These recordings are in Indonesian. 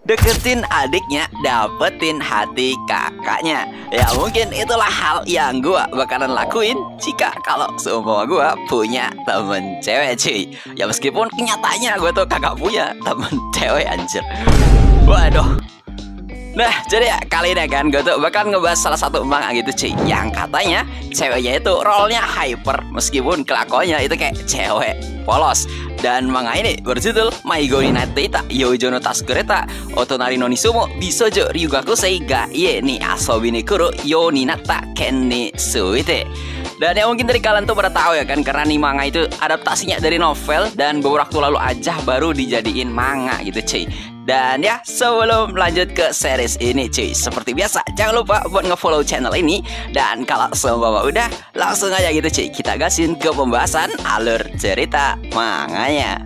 Deketin adiknya, dapetin hati kakaknya. Ya mungkin itulah hal yang gua bakalan lakuin jika kalau seumpama gua punya temen cewek cuy. Ya meskipun kenyataannya gua tuh kagak punya temen cewek anjir. Waduh. Nah, jadi ya kali ini kan gue tuh bakal ngebahas salah satu manga gitu cuy, yang katanya ceweknya itu role-nya hyper meskipun kelakuannya itu kayak cewek polos. Dan manga ini berjudul Maigo ni Nateita Youjo no Tasureta Otonari no Nisumo Bisojo Ryugakusei ga Ie ni Asobi ni Kuru Yo ni Natta Ken ni Suite. Dan yang mungkin dari kalian tuh pada tahu ya kan, karena nih manga itu adaptasinya dari novel dan beberapa waktu lalu aja baru dijadiin manga gitu cuy. Dan ya sebelum lanjut ke series ini cuy, seperti biasa jangan lupa buat ngefollow channel ini. Dan kalau semua udah, langsung aja gitu cuy, kita gasin ke pembahasan alur cerita manganya.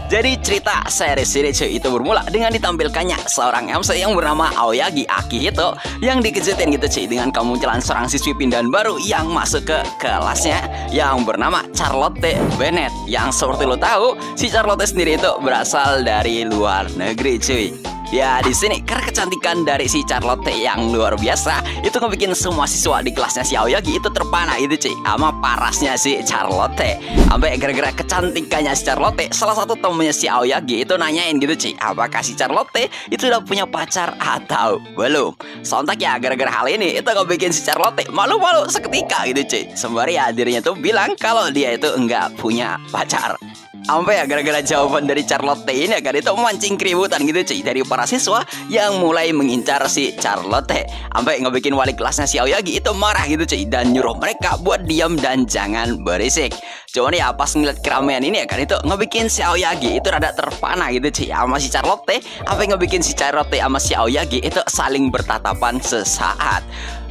Jadi cerita series ini cuy itu bermula dengan ditampilkannya seorang MC yang bernama Aoyagi Akihito yang dikejutin gitu cuy dengan kemunculan seorang siswi pindahan baru yang masuk ke kelasnya yang bernama Charlotte Bennett. Yang seperti lo tahu, si Charlotte sendiri itu berasal dari luar negeri cuy. Ya di sini karena kecantikan dari si Charlotte yang luar biasa itu ngebikin semua siswa di kelasnya si Aoyagi itu terpana gitu cuy sama parasnya si Charlotte. Sampai gara-gara kecantikannya si Charlotte, salah satu temennya si Aoyagi itu nanyain gitu cuy, apakah si Charlotte itu udah punya pacar atau belum. Sontak ya gara-gara hal ini itu ngebikin si Charlotte malu-malu seketika gitu cuy. Sembari ya dirinya tuh bilang kalau dia itu enggak punya pacar. Sampai ya gara-gara jawaban dari Charlotte ini kan itu memancing keributan gitu cuy dari para siswa yang mulai mengincar si Charlotte. Sampai ngebikin wali kelasnya si Aoyagi itu marah gitu cuy dan nyuruh mereka buat diam dan jangan berisik. Cuman ya pas ngeliat keramaian ini ya kan itu ngebikin si Aoyagi itu rada terpana gitu cuy sama si Charlotte. Sampai ngebikin si Charlotte sama si Aoyagi itu saling bertatapan sesaat.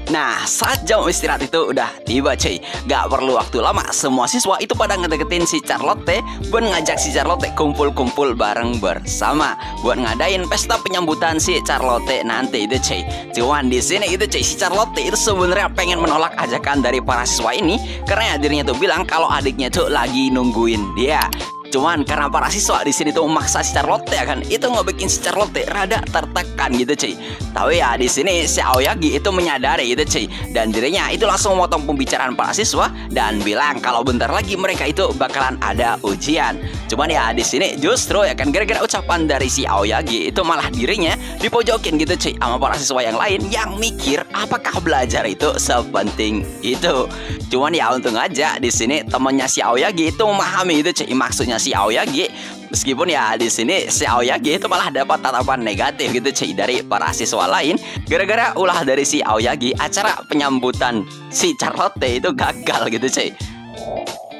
Nah, saat jam istirahat itu udah tiba cuy. Gak perlu waktu lama, semua siswa itu pada ngedeketin si Charlotte buat ngajak si Charlotte kumpul-kumpul bareng bersama buat ngadain pesta penyambutan si Charlotte nanti itu cuy. Cuman di sini itu cuy, si Charlotte itu sebenarnya pengen menolak ajakan dari para siswa ini karena ya dirinya tuh bilang kalau adiknya tuh lagi nungguin dia. Cuman karena para siswa di sini tuh memaksa si Charlotte ya kan, itu ngebikin si Charlotte rada tertekan gitu cuy. Tapi ya di sini si Aoyagi itu menyadari gitu cuy, dan dirinya itu langsung memotong pembicaraan para siswa dan bilang kalau bentar lagi mereka itu bakalan ada ujian. Cuman ya di sini justru ya kan gara-gara ucapan dari si Aoyagi itu malah dirinya dipojokin gitu cuy sama para siswa yang lain yang mikir apakah belajar itu sepenting itu. Cuman ya untung aja di sini temennya si Aoyagi itu memahami itu cuy maksudnya si Aoyagi. Meskipun ya di sini si Aoyagi itu malah dapat tatapan negatif gitu cuy dari para siswa lain gara-gara ulah dari si Aoyagi acara penyambutan si Charlotte itu gagal gitu cuy.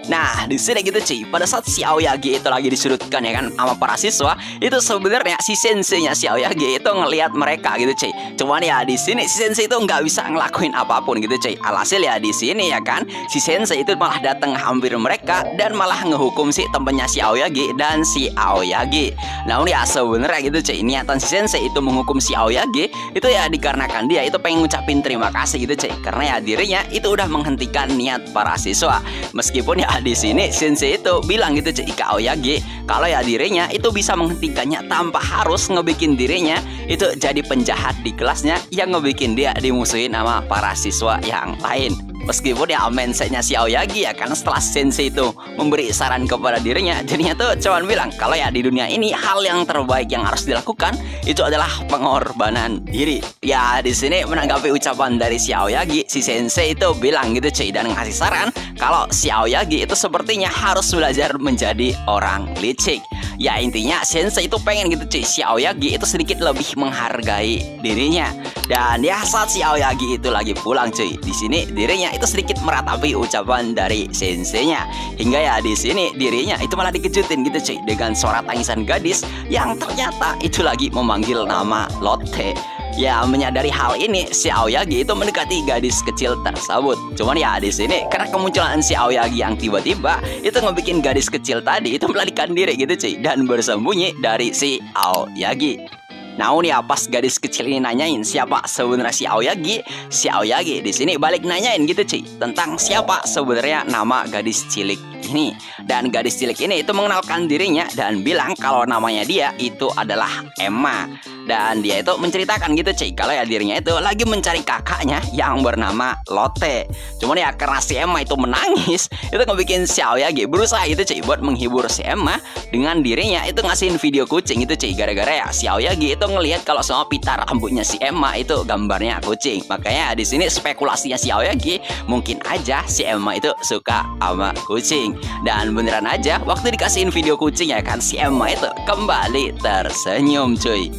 Nah di sini gitu cuy, pada saat si Aoyagi itu lagi disudutkan ya kan sama para siswa, itu sebenarnya si senseinya si Aoyagi itu ngelihat mereka gitu cuy. Cuman ya di sini si sensei itu nggak bisa ngelakuin apapun gitu cuy. Alhasil ya di sini ya kan si sensei itu malah datang hampir mereka dan malah ngehukum si temennya si Aoyagi dan si Aoyagi. Namun ya sebenarnya gitu cuy, niatan si sensei itu menghukum si Aoyagi itu ya dikarenakan dia itu pengen ngucapin terima kasih gitu cuy, karena ya dirinya itu udah menghentikan niat para siswa. Meskipun ya di sini sensei itu bilang gitu cuy ke Aoyagi kalau ya dirinya itu bisa menghentikannya tanpa harus ngebikin dirinya itu jadi penjahat di kelasnya yang ngebikin dia dimusuhin sama para siswa yang lain. Meskipun ya mindsetnya si Aoyagi ya kan setelah sensei itu memberi saran kepada dirinya, jadinya tuh cuman bilang kalau ya di dunia ini hal yang terbaik yang harus dilakukan itu adalah pengorbanan diri. Ya di sini menanggapi ucapan dari si Aoyagi, si sensei itu bilang gitu cuy dan ngasih saran kalau si Aoyagi itu sepertinya harus belajar menjadi orang licik. Ya intinya sensei itu pengen gitu cuy si Aoyagi itu sedikit lebih menghargai dirinya. Dan ya saat si Aoyagi itu lagi pulang cuy, di sini dirinya itu sedikit meratapi ucapan dari senseinya. Hingga ya di sini dirinya itu malah dikejutin gitu cuy dengan suara tangisan gadis yang ternyata itu lagi memanggil nama Lotte. Ya menyadari hal ini si Aoyagi itu mendekati gadis kecil tersebut. Cuman ya di sini karena kemunculan si Aoyagi yang tiba-tiba itu ngebikin gadis kecil tadi itu melarikan diri gitu cuy dan bersembunyi dari si Aoyagi. Namun ya pas gadis kecil ini nanyain siapa sebenarnya si Aoyagi di sini balik nanyain gitu cuy tentang siapa sebenarnya nama gadis cilik ini. Dan gadis cilik ini itu mengenalkan dirinya dan bilang kalau namanya dia itu adalah Emma. Dan dia itu menceritakan gitu cuy, kalau ya dirinya itu lagi mencari kakaknya yang bernama Lotte. Cuman ya karena si Emma itu menangis, itu ngebikin si Aoyagi berusaha itu cuy buat menghibur si Emma dengan dirinya itu ngasihin video kucing itu cuy. Gara-gara ya si Aoyagi itu ngelihat kalau semua pita rambutnya si Emma itu gambarnya kucing. Makanya di sini spekulasinya si Aoyagi mungkin aja si Emma itu suka sama kucing. Dan beneran aja waktu dikasihin video kucing ya kan, si Emma itu kembali tersenyum cuy.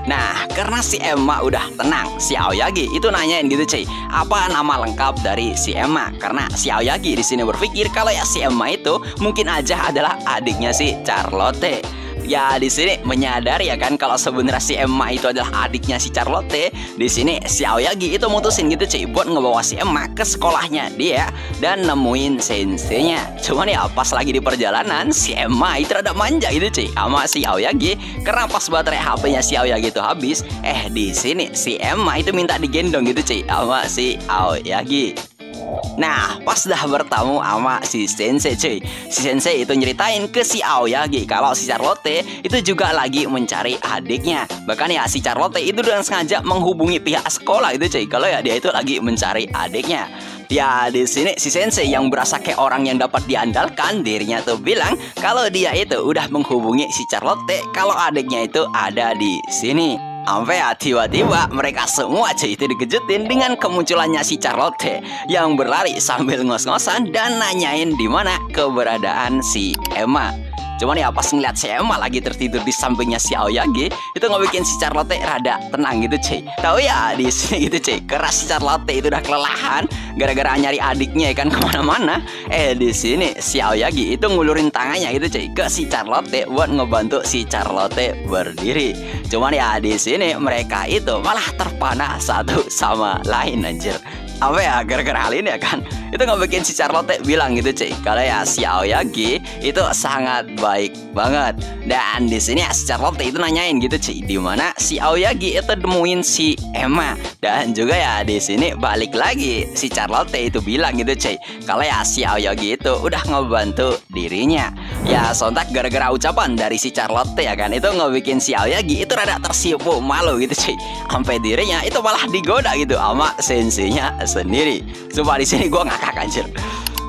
Nah, karena si Emma udah tenang, si Aoyagi itu nanyain gitu cuy, apa nama lengkap dari si Emma? Karena si Aoyagi di sini berpikir kalau ya si Emma itu mungkin aja adalah adiknya si Charlotte. Ya di sini menyadari ya kan kalau sebenarnya si Emma itu adalah adiknya si Charlotte. Di sini si Aoyagi itu mutusin gitu cuy buat ngebawa si Emma ke sekolahnya dia dan nemuin senseinya. Cuman ya pas lagi di perjalanan si Emma itu rada manja gitu cuy sama si Aoyagi karena pas baterai HP-nya si Aoyagi itu habis. Di sini si Emma itu minta digendong gitu cuy sama si Aoyagi. Nah, pas dah bertemu sama si Sensei cuy, si Sensei itu nyeritain ke si Aoyagi kalau si Charlotte itu juga lagi mencari adiknya. Bahkan ya si Charlotte itu dengan sengaja menghubungi pihak sekolah itu cuy kalau ya dia itu lagi mencari adiknya. Ya di sini si Sensei yang berasa kayak orang yang dapat diandalkan, dirinya tuh bilang kalau dia itu udah menghubungi si Charlotte kalau adiknya itu ada di sini. Sampai ya tiba-tiba mereka semua cuy itu dikejutin dengan kemunculannya si Charlotte yang berlari sambil ngos-ngosan dan nanyain di mana keberadaan si Emma. Cuman ya pas ngeliat si Emma lagi tertidur di sampingnya si Aoyagi, itu ngebikin si Charlotte rada tenang gitu cuy. Tahu ya di sini gitu cuy, karena si Charlotte itu udah kelelahan gara-gara nyari adiknya ya kan kemana-mana. Di sini si Aoyagi itu ngulurin tangannya gitu cuy ke si Charlotte buat ngebantu si Charlotte berdiri. Cuman ya di sini mereka itu malah terpana satu sama lain anjir. Apa ya gara-gara hal ini ya kan, itu nggak bikin si Charlotte bilang gitu cuy kalau ya si Aoyagi itu sangat baik banget. Dan di sini si Charlotte itu nanyain gitu cuy di mana si Aoyagi itu nemuin si Emma. Dan juga ya di sini balik lagi si Charlotte itu bilang gitu cuy kalau ya si Aoyagi itu udah ngebantu dirinya. Ya sontak gara-gara ucapan dari si Charlotte ya kan, itu ngebikin si Aoyagi itu rada tersipu malu gitu cuy. Sampai dirinya itu malah digoda gitu sama senseinya sendiri. Sumpah di sini gue ngakak anjir.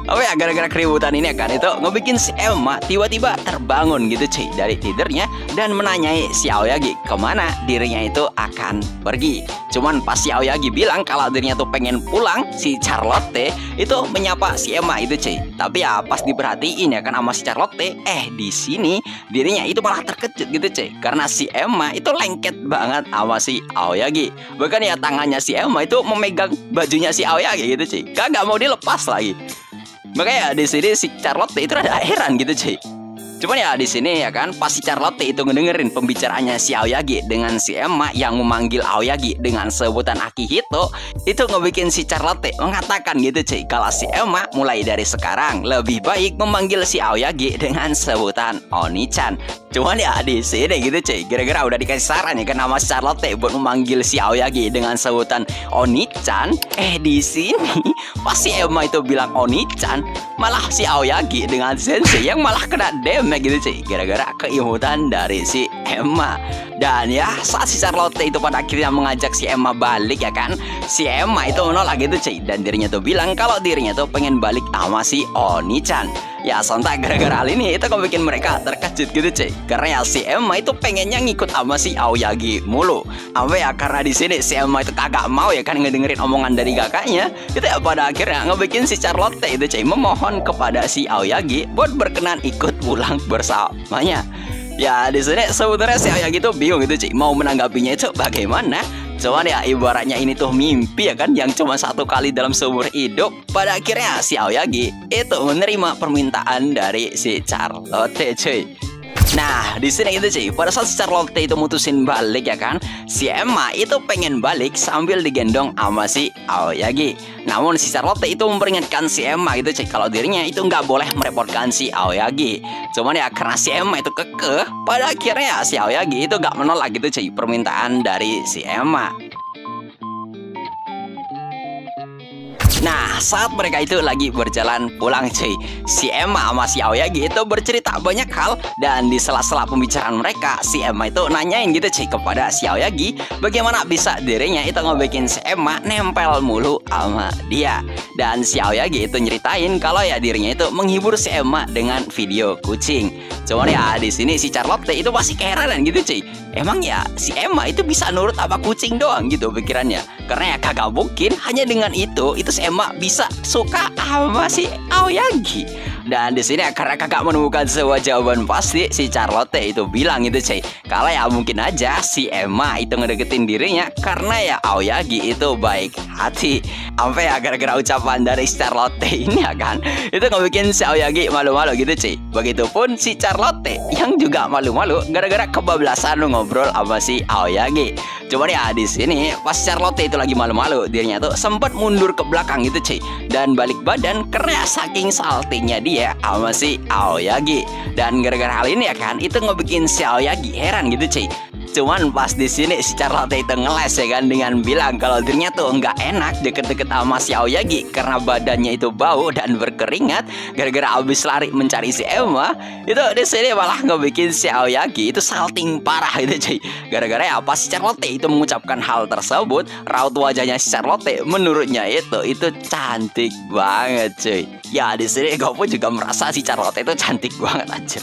Apa ya gara-gara keributan ini kan, itu ngebikin si Emma tiba-tiba terbangun gitu cuy dari tidurnya dan menanyai si Aoyagi kemana dirinya itu akan pergi. Cuman pas si Aoyagi bilang kalau dirinya tuh pengen pulang, si Charlotte itu menyapa si Emma itu cuy. Tapi ya pas diperhatiin ya kan sama si Charlotte, di sini dirinya itu malah terkejut gitu cuy karena si Emma itu lengket banget sama si Aoyagi. Bahkan ya tangannya si Emma itu memegang bajunya si Aoyagi gitu cuy, kagak mau dilepas lagi. Makanya di sini si Charlotte itu rada heran gitu cuy. Cuman ya di sini ya kan pas si Charlotte itu ngedengerin pembicaraannya si Aoyagi dengan si Emma yang memanggil Aoyagi dengan sebutan Akihito, itu ngebikin si Charlotte mengatakan gitu cuy kalau si Emma mulai dari sekarang lebih baik memanggil si Aoyagi dengan sebutan Oni-chan. Cuman ya di sini gitu cuy, gara-gara udah dikasih saran ya kan sama si Charlotte buat memanggil si Aoyagi dengan sebutan Oni-chan, di sini pas si Emma itu bilang Oni-chan, malah si Aoyagi dengan sensei yang malah kena damage gitu cuy gara-gara keimutan dari si Emma. Dan ya saat si Charlotte itu pada akhirnya mengajak si Emma balik ya kan, si Emma itu menolak gitu cuy dan dirinya tuh bilang kalau dirinya tuh pengen balik sama si Oni-chan. Ya sontak gara-gara hal ini itu kok bikin mereka terkejut gitu cuy karena ya si Emma itu pengennya ngikut sama si Aoyagi mulu. Sampai ya karena di sini si Emma itu kagak mau ya kan ngedengerin omongan dari kakaknya, itu ya pada akhirnya ngebikin si Charlotte itu cuy memohon kepada si Aoyagi buat berkenan ikut pulang bersamanya. Ya di sini sebenarnya si Aoyagi itu bingung gitu cuy mau menanggapinya itu bagaimana. Cuman ya ibaratnya ini tuh mimpi ya kan yang cuma satu kali dalam seumur hidup. Pada akhirnya si Aoyagi itu menerima permintaan dari si Charlotte cuy. Nah di sini itu cuy, pada saat si Charlotte itu mutusin balik ya kan, si Emma itu pengen balik sambil digendong sama si Aoyagi. Namun si Charlotte itu memperingatkan si Emma gitu cuy kalau dirinya itu nggak boleh merepotkan si Aoyagi. Cuman ya karena si Emma itu kekeh, pada akhirnya si Aoyagi itu nggak menolak gitu cuy permintaan dari si Emma. Nah, saat mereka itu lagi berjalan pulang cuy, si Emma sama si Aoyagi itu bercerita banyak hal. Dan di sela-sela pembicaraan mereka, si Emma itu nanyain gitu cuy kepada si Aoyagi, bagaimana bisa dirinya itu ngebikin si Emma nempel mulu sama dia. Dan si Aoyagi itu nyeritain kalau ya dirinya itu menghibur si Emma dengan video kucing. Cuman ya di sini si Charlotte itu masih keheranan gitu cuy. Emang ya si Emma itu bisa nurut apa kucing doang gitu pikirannya. Karena ya kagak mungkin hanya dengan itu si Emma bisa suka sama si Aoyagi. Dan di sini karena kakak menemukan sebuah jawaban pasti, si Charlotte itu bilang gitu cuy, kalau ya mungkin aja si Emma itu ngedeketin dirinya karena ya Aoyagi itu baik hati. Sampai ya gara-gara ucapan dari si Charlotte ini ya kan, itu ngebikin si Aoyagi malu-malu gitu cuy. Begitupun si Charlotte yang juga malu-malu gara-gara kebablasan ngobrol sama si Aoyagi. Cuman ya di sini pas Charlotte itu lagi malu-malu, dirinya tuh sempat mundur ke belakang gitu cuy, dan balik badan karena saking saltingnya dia sama si Aoyagi. Dan gara-gara hal ini ya kan, itu ngebikin si Aoyagi heran gitu cuy. Cuman pas di sini si Charlotte itu ngeles ya kan, dengan bilang kalau dirinya tuh nggak enak deket-deket sama si Aoyagi karena badannya itu bau dan berkeringat gara-gara abis lari mencari si Emma. Itu di sini malah ngebikin si Aoyagi itu salting parah gitu cuy. Gara-gara ya pas si Charlotte itu mengucapkan hal tersebut, raut wajahnya si Charlotte menurutnya itu cantik banget cuy. Ya di sini gue pun juga merasa si Charlotte itu cantik banget aja.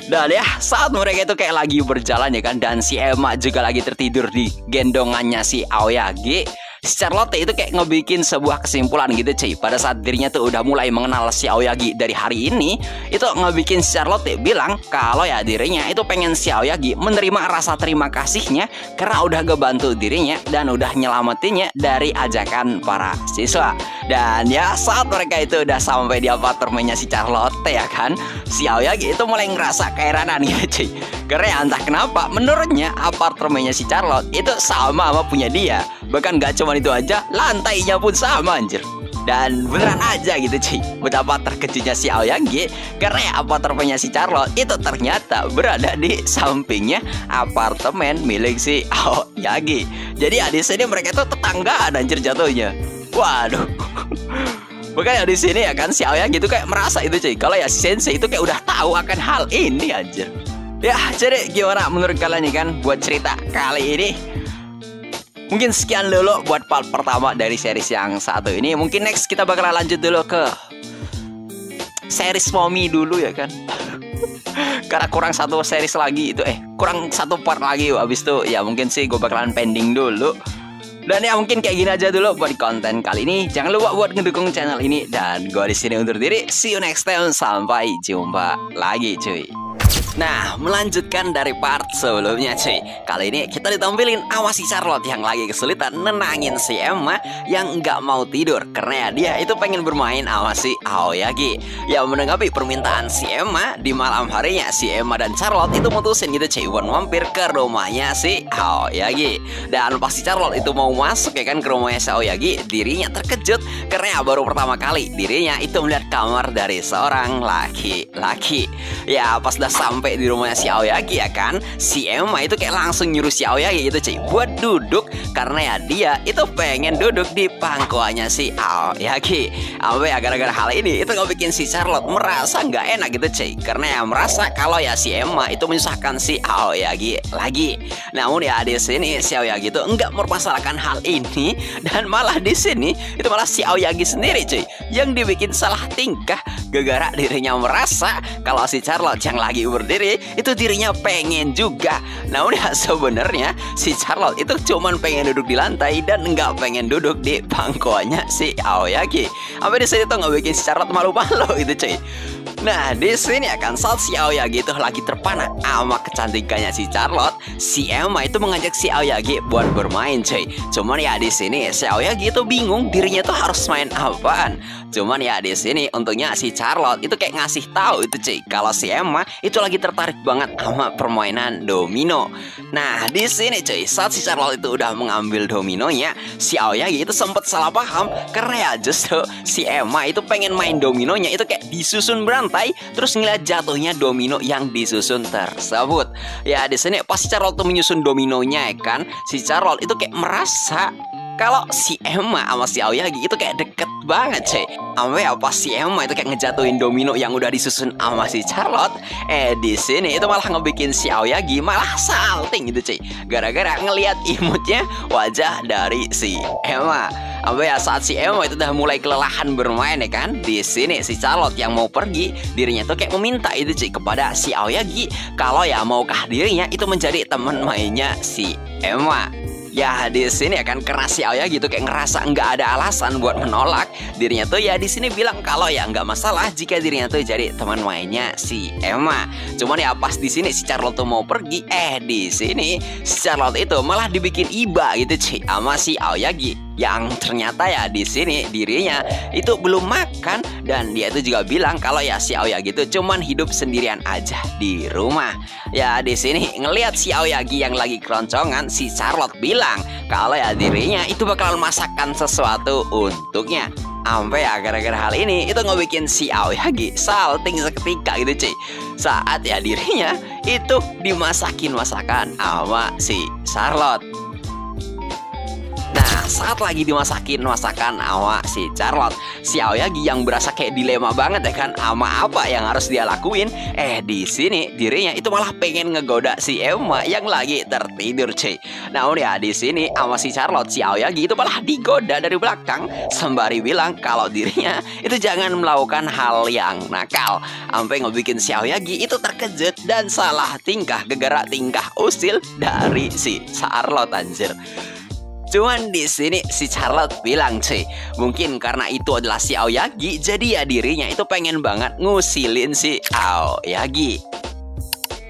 Dan ya saat mereka itu kayak lagi berjalan ya kan, dan si Emma juga lagi tertidur di gendongannya si Aoyagi, si Charlotte itu kayak ngebikin sebuah kesimpulan gitu cuy. Pada saat dirinya tuh udah mulai mengenal si Aoyagi dari hari ini, itu ngebikin si Charlotte bilang kalau ya dirinya itu pengen si Aoyagi menerima rasa terima kasihnya karena udah ngebantu dirinya dan udah nyelamatinnya dari ajakan para siswa. Dan ya saat mereka itu udah sampai di apartemennya si Charlotte ya kan, si Aoyagi itu mulai ngerasa keheranan gitu cuy. Karena ya entah kenapa menurutnya apartemennya si Charlotte itu sama punya dia. Bahkan gak cuma itu aja, lantainya pun sama anjir. Dan beneran aja gitu cuy, betapa terkejutnya si Aoyagi karena ya apartemennya si Charlotte itu ternyata berada di sampingnya apartemen milik si Aoyagi. Jadi ya di sini mereka tuh tetanggaan anjir jatuhnya. Waduh. Makanya di sini ya kan si Aoyagi itu kayak merasa itu cuy, kalau ya si Sensei itu kayak udah tahu akan hal ini anjir. Ya jadi gimana menurut kalian nih kan buat cerita kali ini? Mungkin sekian dulu buat part pertama dari series yang satu ini. Mungkin next kita bakalan lanjut dulu ke series Momi dulu ya kan. Karena kurang satu series lagi itu, kurang satu part lagi. Abis itu ya mungkin sih gue bakalan pending dulu. Dan ya mungkin kayak gini aja dulu buat konten kali ini. Jangan lupa buat ngedukung channel ini. Dan gue di sini undur diri. See you next time. Sampai jumpa lagi cuy. Nah, melanjutkan dari part sebelumnya cuy. Kali ini kita ditampilin sama si Charlotte yang lagi kesulitan nenangin si Emma yang nggak mau tidur karena ya dia itu pengen bermain sama si Aoyagi. Ya menanggapi permintaan si Emma, di malam harinya si Emma dan Charlotte itu mutusin gitu cuy buat mampir ke rumahnya si Aoyagi. Dan pas si Charlotte itu mau masuk ya kan ke rumahnya si Aoyagi, dirinya terkejut karena ya baru pertama kali dirinya itu melihat kamar dari seorang laki-laki. Ya pas udah sampai di rumahnya si Aoyagi ya kan, si Emma itu kayak langsung nyuruh si Aoyagi itu cuy buat duduk karena ya dia itu pengen duduk di pangkuannya si Aoyagi. Sampai ya gara-gara hal ini itu nggak bikin si Charlotte merasa nggak enak gitu cuy, karena ya merasa kalau ya si Emma itu menyusahkan si Aoyagi lagi. Namun ya di sini si Aoyagi itu nggak mempermasalahkan hal ini, dan malah di sini itu malah si Aoyagi sendiri cuy yang dibikin salah tingkah gara-gara dirinya merasa kalau si Charlotte yang lagi berdiri itu dirinya pengen juga. Namun ya sebenarnya si Charlotte itu cuman pengen duduk di lantai dan nggak pengen duduk di pangkuannya si Aoyagi. Sampai di sini tuh nggak bikin si Charlotte malu-malu gitu cuy. Nah di sini akan saat si Aoyagi itu lagi terpana sama kecantikannya si Charlotte, si Emma itu mengajak si Aoyagi buat bermain cuy. Cuman ya di sini si Aoyagi itu bingung dirinya tuh harus main apaan. Cuman ya di sini untungnya si Charlotte itu kayak ngasih tahu itu cuy kalau si Emma itu lagi tertarik banget sama permainan domino. Nah di sini cuy saat si Charlotte itu udah mengambil dominonya, si Aoyagi itu sempat salah paham karena ya justru si Emma itu pengen main dominonya itu kayak disusun berantai, terus ngeliat jatuhnya domino yang disusun tersebut. Ya di sini pas si Charlotte tuh menyusun dominonya ya kan, si Charlotte itu kayak merasa kalau si Emma sama si Aoyagi itu kayak deket banget cuy. Sampai apa si Emma itu kayak ngejatuhin domino yang udah disusun sama si Charlotte. Di sini itu malah ngebikin si Aoyagi malah salting gitu cuy, gara-gara ngelihat imutnya wajah dari si Emma. Sampai ya saat si Emma itu udah mulai kelelahan bermain ya kan, di sini si Charlotte yang mau pergi, dirinya tuh kayak meminta itu cuy kepada si Aoyagi kalau ya maukah dirinya itu menjadi teman mainnya si Emma. Ya di sini ya kan, karena si Aoyagi gitu kayak ngerasa nggak ada alasan buat menolak, dirinya tuh ya di sini bilang kalau ya nggak masalah jika dirinya tuh jadi teman mainnya si Emma. Cuman ya pas di sini si Charlotte tuh mau pergi, di sini si Charlotte itu malah dibikin iba gitu cuy sama si Aoyagi, yang ternyata ya di sini dirinya itu belum makan, dan dia itu juga bilang kalau ya si Aoyagi itu cuman hidup sendirian aja di rumah. Ya di sini ngelihat si Aoyagi yang lagi keroncongan, si Charlotte bilang kalau ya dirinya itu bakalan masakkan sesuatu untuknya. Sampai ya gara-gara hal ini itu ngebikin si Aoyagi salting seketika gitu cuy, saat ya dirinya itu dimasakin masakan sama si Charlotte. Nah, saat lagi dimasakin masakan sama si Charlotte, si Aoyagi yang berasa kayak dilema banget ya kan sama apa yang harus dia lakuin. Di sini dirinya itu malah pengen ngegoda si Emma yang lagi tertidur cuy. Namun ya di sini sama si Charlotte, si Aoyagi itu malah digoda dari belakang sembari bilang kalau dirinya itu jangan melakukan hal yang nakal. Sampai ngebikin si Aoyagi itu terkejut dan salah tingkah gara-gara tingkah usil dari si Charlotte anjir. Cuman di sini si Charlotte bilang cuy, mungkin karena itu adalah si Aoyagi, jadi ya dirinya itu pengen banget ngusilin si Aoyagi.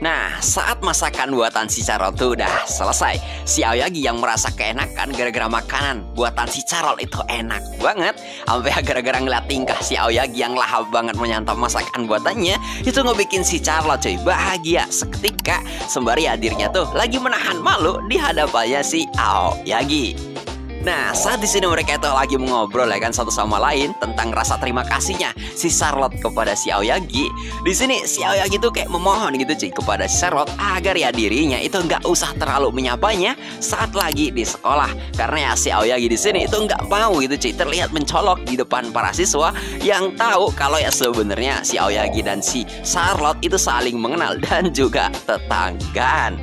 Nah, saat masakan buatan si Charlotte tuh udah selesai, si Aoyagi yang merasa keenakan gara-gara makanan buatan si Charlotte itu enak banget. Sampai gara-gara ngeliat tingkah si Aoyagi yang lahap banget menyantap masakan buatannya, itu ngebikin si Charlotte cuy bahagia seketika, sembari hadirnya tuh lagi menahan malu di hadapannya si Aoyagi. Nah, saat di sini mereka itu lagi mengobrol ya kan satu sama lain tentang rasa terima kasihnya si Charlotte kepada si Aoyagi. Di sini si Aoyagi tuh kayak memohon gitu cuy kepada si Charlotte agar ya dirinya itu nggak usah terlalu menyapanya saat lagi di sekolah, karena ya si Aoyagi di sini itu nggak mau gitu cuy terlihat mencolok di depan para siswa yang tahu kalau ya sebenarnya si Aoyagi dan si Charlotte itu saling mengenal dan juga tetanggaan.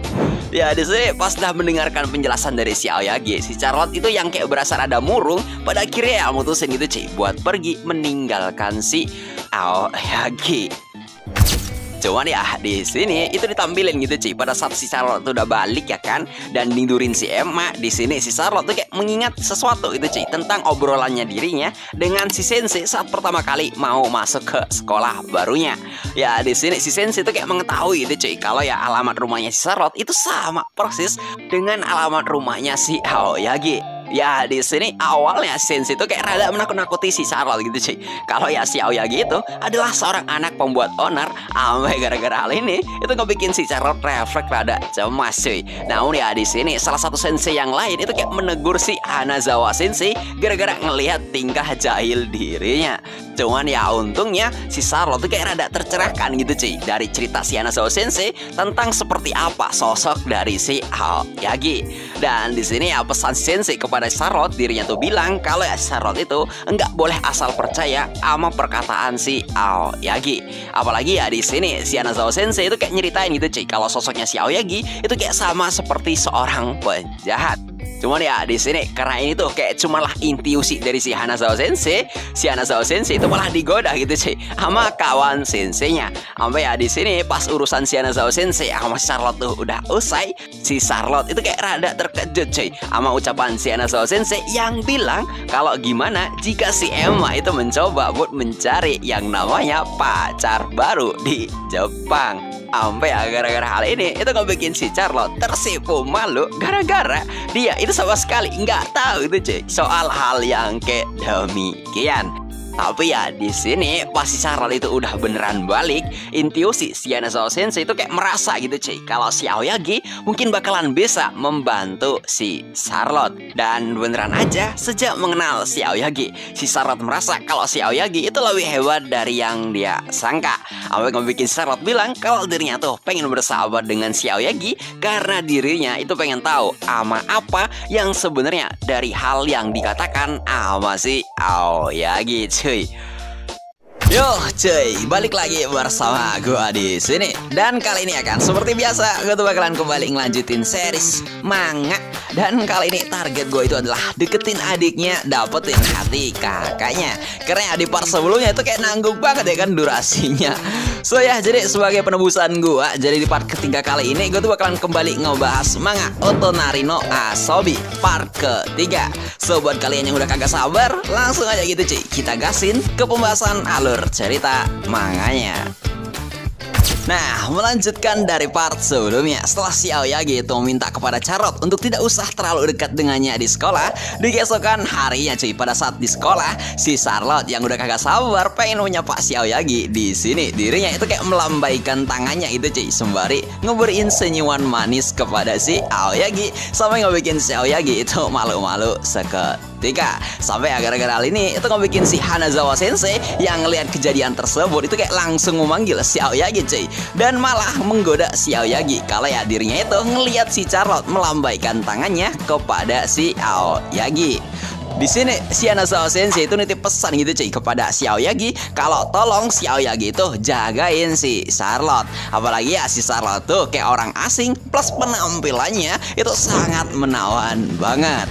Ya di sini pas dah mendengarkan penjelasan dari si Aoyagi, si Charlotte itu yang kayak berasa ada murung, pada akhirnya ya mutusin gitu cuy buat pergi meninggalkan si Aoyagi. Cuman ya di sini itu ditampilin gitu cuy pada saat si Charlotte tuh udah balik ya kan dan nindurin si Emma. Di sini si Charlotte tuh kayak mengingat sesuatu gitu cuy tentang obrolannya dirinya dengan si Sensei saat pertama kali mau masuk ke sekolah barunya. Ya di sini si Sensei tuh kayak mengetahui gitu cuy kalau ya alamat rumahnya si Charlotte itu sama persis dengan alamat rumahnya si Aoyagi. Ya di sini awalnya Sensei itu kayak rada menakut-nakuti si Charlotte gitu cuy. Kalau ya si Aoyagi itu adalah seorang anak pembuat onar. Sampai gara-gara hal ini itu ngebikin si Charlotte refleks rada cemas cuy. Namun ya di sini salah satu Sensei yang lain itu kayak menegur si Hanazawa Sensei gara-gara ngelihat tingkah jahil dirinya. Cuman ya untungnya si Charlotte tuh kayak rada tercerahkan gitu cuy dari cerita si Hanazawa Sensei tentang seperti apa sosok dari si Aoyagi. Dan di sini ya pesan Sensei kepada Charlotte, dirinya tuh bilang kalau ya Charlotte itu enggak boleh asal percaya sama perkataan si Aoyagi. Apalagi ya di sini si Hanazawa Sensei itu kayak nyeritain gitu cuy kalau sosoknya si Aoyagi itu kayak sama seperti seorang penjahat. Cuman ya di sini karena ini tuh kayak cumalah intuisi dari si Hanazawa Sensei, si Hanazawa Sensei itu malah digoda gitu cuy sama kawan senseinya. Sampai ya di sini pas urusan si Hanazawa Sensei sama si Charlotte tuh udah usai, si Charlotte itu kayak rada terkejut cuy sama ucapan si Hanazawa Sensei yang bilang kalau gimana jika si Emma itu mencoba buat mencari yang namanya pacar baru di Jepang. Sampai ya gara-gara hal ini itu ngebikin si Charlotte tersipu malu gara-gara dia itu sama sekali nggak tahu itu cuy soal hal yang kayak demikian. Tapi ya di sini pas si Charlotte itu udah beneran balik, intuisi si Hanazawa Sensei itu kayak merasa gitu cuy, kalau si Aoyagi mungkin bakalan bisa membantu si Charlotte. Dan beneran aja, sejak mengenal si Aoyagi, si Charlotte merasa kalau si Aoyagi itu lebih hebat dari yang dia sangka. Sampai ngebikin Charlotte bilang kalau dirinya tuh pengen bersahabat dengan si Aoyagi karena dirinya itu pengen tahu apa yang sebenarnya dari hal yang dikatakan sama si Aoyagi cuy. Yo cuy, balik lagi bersama gua di sini. Dan kali ini akan seperti biasa, gua tuh bakalan kembali ngelanjutin series manga. Dan kali ini target gue itu adalah deketin adiknya, dapetin hati kakaknya. Karena di part sebelumnya itu kayak nanggung banget ya kan durasinya. So ya, jadi sebagai penebusan gue, jadi di part ketiga kali ini gue tuh bakalan kembali ngebahas manga Otonari no Asobi part ketiga. So buat kalian yang udah kagak sabar, langsung aja gitu cuy, kita gasin ke pembahasan alur cerita manganya. Nah, melanjutkan dari part sebelumnya, setelah si Aoyagi itu meminta kepada Charlotte untuk tidak usah terlalu dekat dengannya di sekolah, di keesokan harinya cuy, pada saat di sekolah, si Charlotte yang udah kagak sabar pengen menyapa si Aoyagi. Di sini dirinya itu kayak melambaikan tangannya itu cuy, sembari ngeberiin senyuman manis kepada si Aoyagi, sampai ngebikin si Aoyagi itu malu-malu seketika. Sampai gara-gara hal ini itu ngebikin si Hanazawa Sensei yang ngelihat kejadian tersebut itu kayak langsung memanggil si Aoyagi cuy, dan malah menggoda si Aoyagi kalau ya dirinya itu ngelihat si Charlotte melambaikan tangannya kepada si Aoyagi. Di sini si Hanazawa Sensei itu nitip pesan gitu cuy kepada si Aoyagi kalau tolong si Aoyagi itu jagain si Charlotte. Apalagi ya si Charlotte tuh kayak orang asing plus penampilannya itu sangat menawan banget.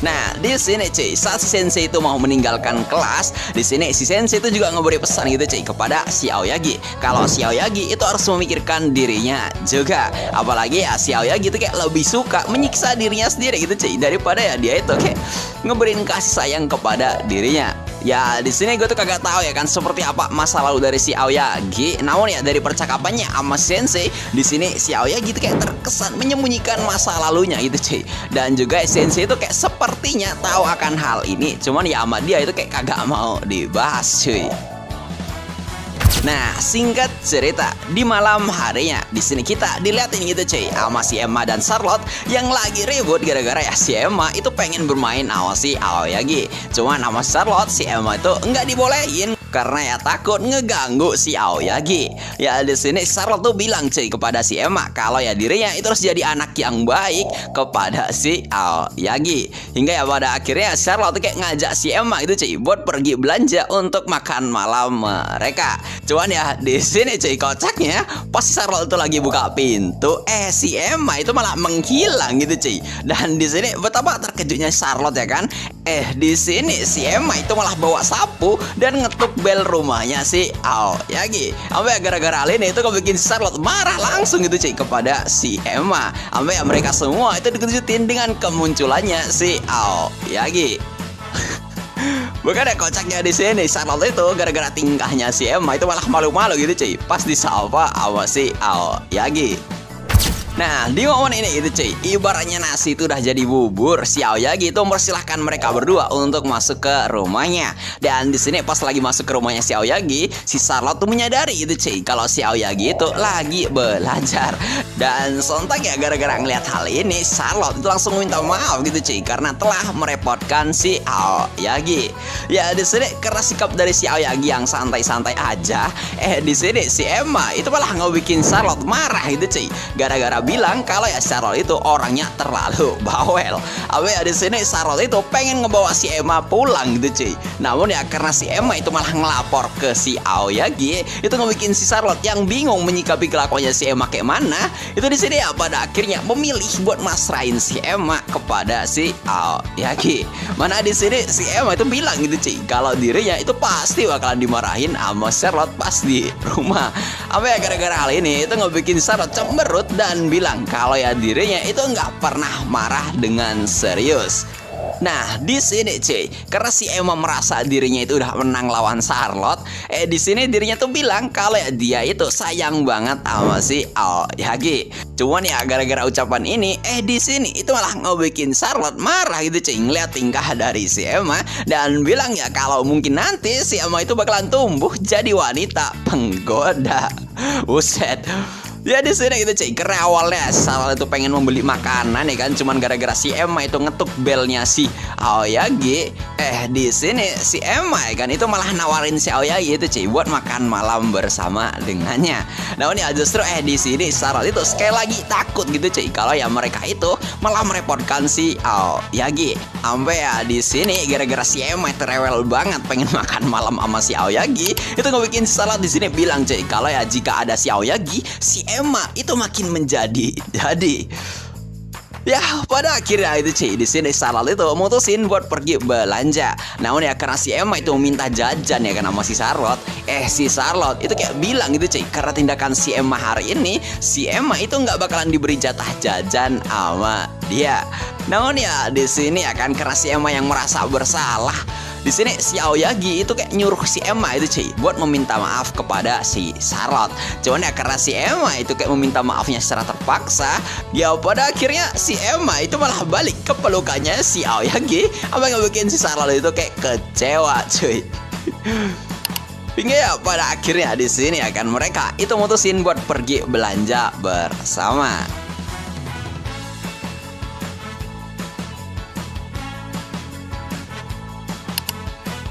Nah, di sini cuy, saat si Sensei itu mau meninggalkan kelas, di sini si Sensei itu juga ngeberi pesan gitu cuy kepada si Aoyagi kalau si Aoyagi itu harus memikirkan dirinya juga. Apalagi ya si Aoyagi itu kayak lebih suka menyiksa dirinya sendiri gitu cuy, daripada ya dia itu kayak ngeberin kasih sayang kepada dirinya. Ya di sini gue tuh kagak tahu ya kan seperti apa masa lalu dari si Aoyagi. Namun ya dari percakapannya sama Sensei, di sini si Aoyagi itu kayak terkesan menyembunyikan masa lalunya gitu cuy. Dan juga Sensei itu kayak sepertinya tahu akan hal ini, cuman ya sama dia itu kayak kagak mau dibahas cuy. Nah, singkat cerita, di malam harinya di sini kita dilihatin gitu cuy sama si Emma dan Charlotte yang lagi ribut gara-gara ya si Emma itu pengen bermain sama si Aoyagi. Cuman sama Charlotte si Emma itu nggak dibolehin karena ya takut ngeganggu si Aoyagi. Ya di sini Charlotte tuh bilang cuy kepada si Emma kalau ya dirinya itu harus jadi anak yang baik kepada si Aoyagi. Hingga ya pada akhirnya Charlotte tuh kayak ngajak si Emma itu cuy buat pergi belanja untuk makan malam mereka. Cuman ya di sini cuy kocaknya pas si Charlotte itu lagi buka pintu, si Emma itu malah menghilang gitu cuy. Dan di sini betapa terkejutnya Charlotte ya kan. Di sini si Emma itu malah bawa sapu dan ngetuk bel rumahnya si Aoyagi. Sampai gara-gara hal ini itu bikin si Charlotte marah langsung gitu cuy kepada si Emma. Sampai ya mereka semua itu dikejutin dengan kemunculannya si Aoyagi. Bukan ya kocaknya di sini Charlotte itu gara-gara tingkahnya si Emma itu malah malu-malu gitu cuy pas disapa sama si Aoyagi. Nah, di momen ini gitu cuy, ibaratnya nasi itu udah jadi bubur, si Aoyagi itu mempersilahkan mereka berdua untuk masuk ke rumahnya. Dan di sini pas lagi masuk ke rumahnya si Aoyagi, si Charlotte tuh menyadari gitu cuy kalau si Aoyagi itu lagi belajar. Dan sontak ya gara-gara ngeliat hal ini, Charlotte itu langsung minta maaf gitu cuy karena telah merepotkan si Aoyagi. Ya di sini karena sikap dari si Aoyagi yang santai-santai aja, di sini si Emma itu malah ngebikin Charlotte marah gitu cuy, gara-gara bilang kalau ya Charlotte itu orangnya terlalu bawel. Ya di sini Charlotte itu pengen ngebawa si Emma pulang gitu cuy. Namun ya karena si Emma itu malah ngelapor ke si Aoyagi, itu ngebikin si Charlotte yang bingung menyikapi kelakuannya si Emma kayak mana. Itu di sini ya pada akhirnya memilih buat masrahin si Emma kepada si Aoyagi. Mana di sini si Emma itu bilang gitu cuy kalau dirinya itu pasti bakalan dimarahin sama Charlotte pas di rumah. Ya gara-gara hal ini itu ngebikin Charlotte cemberut dan bilang kalau ya dirinya itu nggak pernah marah dengan serius. Nah, di sini cuy, karena si Emma merasa dirinya itu udah menang lawan Charlotte, di sini dirinya tuh bilang kalau ya dia itu sayang banget sama si Aoyagi. Cuman ya gara-gara ucapan ini, di sini itu malah ngebikin Charlotte marah gitu cuy, ngeliat tingkah dari si Emma dan bilang ya kalau mungkin nanti si Emma itu bakalan tumbuh jadi wanita penggoda. Buset. Ya di sini gitu cuy, karena awalnya Charlotte itu pengen membeli makanan ya kan, cuman gara-gara si Emma itu ngetuk belnya si Aoyagi. Di sini si Emma ya kan itu malah nawarin si Aoyagi itu cuy buat makan malam bersama dengannya. Namun ya justru di sini Charlotte itu sekali lagi takut gitu cuy kalau ya mereka itu malah merepotkan si Aoyagi. Sampai ya di sini gara-gara si Emma itu rewel banget pengen makan malam sama si Aoyagi, itu ngebikin si Charlotte di sini bilang cuy kalau ya jika ada si Aoyagi, si Emma itu makin menjadi-jadi. Ya pada akhirnya itu cuy, di sini Charlotte itu mutusin buat pergi belanja. Namun ya karena si Emma itu minta jajan ya kan sama si Charlotte, si Charlotte itu kayak bilang gitu cuy, karena tindakan si Emma hari ini, si Emma itu nggak bakalan diberi jatah jajan sama dia. Namun ya di sini akan karena si Emma yang merasa bersalah, di sini si Aoyagi itu kayak nyuruh si Emma itu cuy buat meminta maaf kepada si Charlotte. Cuman ya karena si Emma itu kayak meminta maafnya secara terpaksa, ya pada akhirnya si Emma itu malah balik ke pelukannya si Aoyagi, apa yang bikin si Charlotte itu kayak kecewa cuy. Hingga ya pada akhirnya di sini akan mereka itu mutusin buat pergi belanja bersama.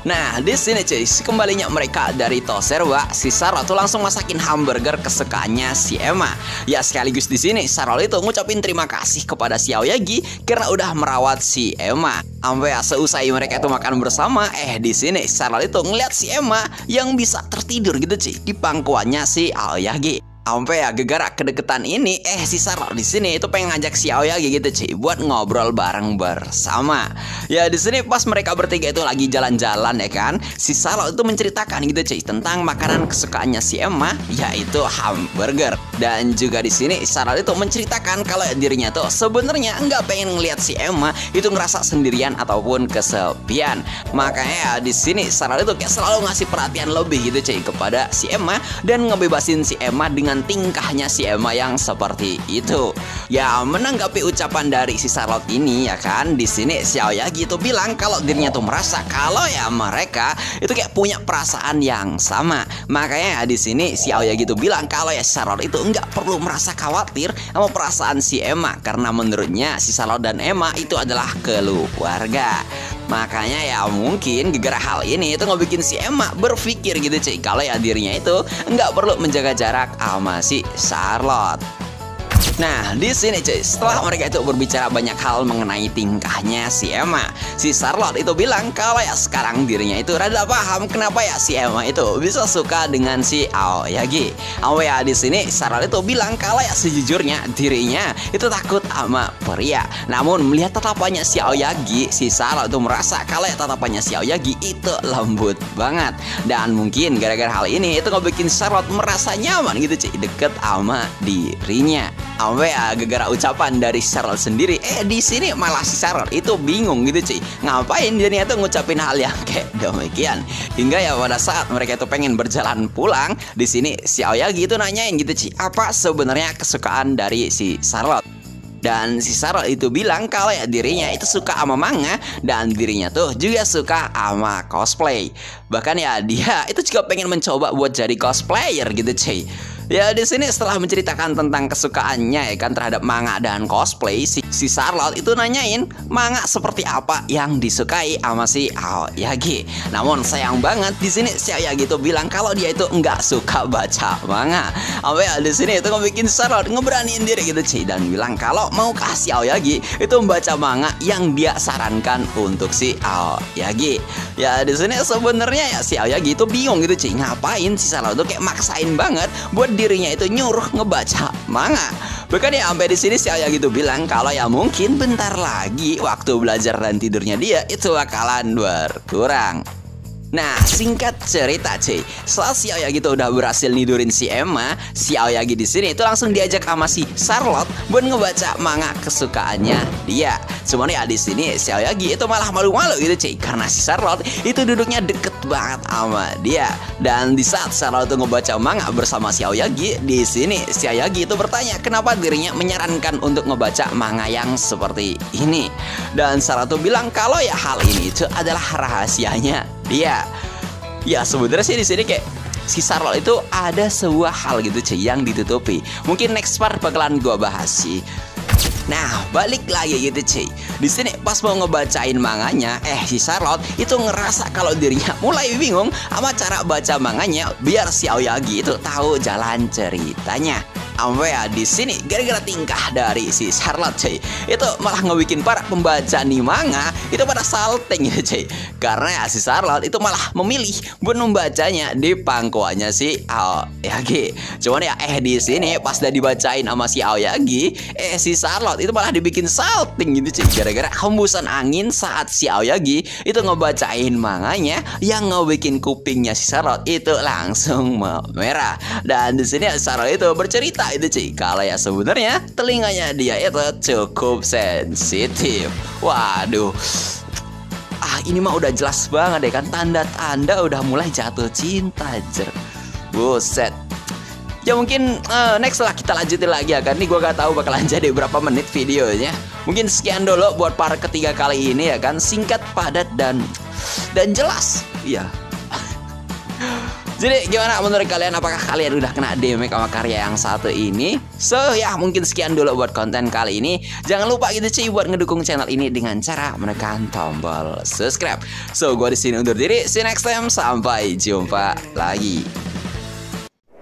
Nah, di sini cuy, kembalinya mereka dari Toserwa, si Charlotte tuh langsung masakin hamburger kesukaannya si Emma. Ya sekaligus di sini Charlotte itu ngucapin terima kasih kepada si Aoyagi karena udah merawat si Emma. Sampai ya seusai mereka itu makan bersama, di sini Charlotte itu ngeliat si Emma yang bisa tertidur gitu cuy di pangkuannya si Aoyagi. Sampai ya gegara kedeketan ini, si Charlotte di sini itu pengen ngajak si Aoyagi gitu cuy buat ngobrol bareng bersama. Ya di sini pas mereka bertiga itu lagi jalan-jalan ya kan, si Charlotte itu menceritakan gitu cuy tentang makanan kesukaannya si Emma, yaitu hamburger. Dan juga di sini Charlotte itu menceritakan kalau dirinya tuh sebenarnya nggak pengen ngelihat si Emma itu ngerasa sendirian ataupun kesepian. Makanya di sini Charlotte itu kayak selalu ngasih perhatian lebih gitu cuy kepada si Emma dan ngebebasin si Emma dengan tingkahnya si Emma yang seperti itu. Ya menanggapi ucapan dari si Charlotte ini ya kan, di sini si Aoyagi itu bilang kalau dirinya tuh merasa kalau ya mereka itu kayak punya perasaan yang sama. Makanya di sini si Aoyagi itu bilang kalau ya Charlotte itu nggak perlu merasa khawatir sama perasaan si Emma karena menurutnya si Charlotte dan Emma itu adalah keluarga. Makanya ya mungkin gara-gara hal ini itu ngebikin si Emma berpikir gitu cuy kalau ya dirinya itu nggak perlu menjaga jarak sama si Charlotte. Nah, di sini cuy, setelah mereka itu berbicara banyak hal mengenai tingkahnya si Emma, si Charlotte itu bilang kalau ya sekarang dirinya itu rada paham kenapa ya si Emma itu bisa suka dengan si Aoyagi. Ya di sini Charlotte itu bilang kalau ya sejujurnya dirinya itu takut sama pria. Namun melihat tatapannya si Aoyagi, si Charlotte itu merasa kalau ya tatapannya si Aoyagi itu lembut banget. Dan mungkin gara-gara hal ini itu ngebikin Charlotte merasa nyaman gitu cuy deket sama dirinya. Sampai ya gara-gara ucapan dari Charlotte sendiri, di sini malah si Charlotte itu bingung gitu cuy, ngapain dia tuh ngucapin hal yang kayak demikian. Hingga ya pada saat mereka itu pengen berjalan pulang, di sini si Aoyagi itu nanyain gitu cuy, apa sebenarnya kesukaan dari si Charlotte. Dan si Charlotte itu bilang kalau ya dirinya itu suka sama manga dan dirinya tuh juga suka sama cosplay. Bahkan ya dia itu juga pengen mencoba buat jadi cosplayer gitu cuy. Ya di sini setelah menceritakan tentang kesukaannya ya kan terhadap manga dan cosplay, si Charlotte itu nanyain manga seperti apa yang disukai sama si Aoyagi. Namun sayang banget di sini si Aoyagi itu bilang kalau dia itu nggak suka baca manga. Ya di sini itu ngebikin Charlotte ngeberaniin diri gitu cuy dan bilang kalau mau kasih Aoyagi itu membaca manga yang dia sarankan untuk si Aoyagi. Ya di sini sebenarnya ya si Aoyagi itu bingung gitu cuy, ngapain si Charlotte itu kayak maksain banget buat dirinya itu nyuruh ngebaca manga. Bahkan ya sampai di sini si Aoyagi itu bilang kalau ya mungkin bentar lagi waktu belajar dan tidurnya dia itu bakalan berkurang. Nah, singkat cerita cuy, setelah si Aoyagi itu udah berhasil nidurin si Emma, si Aoyagi di sini itu langsung diajak sama si Charlotte buat ngebaca manga kesukaannya dia. Cuman ya di sini si Aoyagi itu malah malu-malu gitu cuy, karena si Charlotte itu duduknya deket banget sama dia. Dan di saat Charlotte itu ngebaca manga bersama si Aoyagi, di sini si Aoyagi itu bertanya kenapa dirinya menyarankan untuk ngebaca manga yang seperti ini. Dan Charlotte itu bilang kalau ya hal ini itu adalah rahasianya dia. Ya sebenarnya sih di sini kayak si Charlotte itu ada sebuah hal gitu cuy yang ditutupi. Mungkin next part bakalan gua bahas sih. Nah, balik lagi gitu cuy. Di sini pas mau ngebacain manganya, si Charlotte itu ngerasa kalau dirinya mulai bingung sama cara baca manganya biar si Aoyagi itu tahu jalan ceritanya. Sampai ya di sini gara-gara tingkah dari si Charlotte cuy, itu malah ngebikin para pembaca nih manga itu pada salting ya cuy. Karena ya si Charlotte itu malah memilih buat membacanya di pangkuannya si Aoyagi. Cuman ya di sini pas udah dibacain sama si Aoyagi, si Charlotte itu malah dibikin salting gitu cuy. Gara-gara hembusan angin saat si Aoyagi itu ngebacain manganya yang ngebikin kupingnya si Charlotte itu langsung merah. Dan di sini Charlotte itu bercerita itu cuy, kalau ya sebenarnya telinganya dia itu cukup sensitif. Waduh, ini mah udah jelas banget deh kan, tanda-tanda udah mulai jatuh cinta jer. Buset. Ya mungkin next lah kita lanjutin lagi ya kan. Nih gua gak tahu bakalan jadi berapa menit videonya. Mungkin sekian dulu buat part ketiga kali ini ya kan, singkat, padat dan jelas. Iya. Jadi gimana menurut kalian, apakah kalian udah kena damage sama karya yang satu ini? So ya mungkin sekian dulu buat konten kali ini. Jangan lupa gitu cuy buat ngedukung channel ini dengan cara menekan tombol subscribe. So gua di sini undur diri, see you next time, sampai jumpa lagi.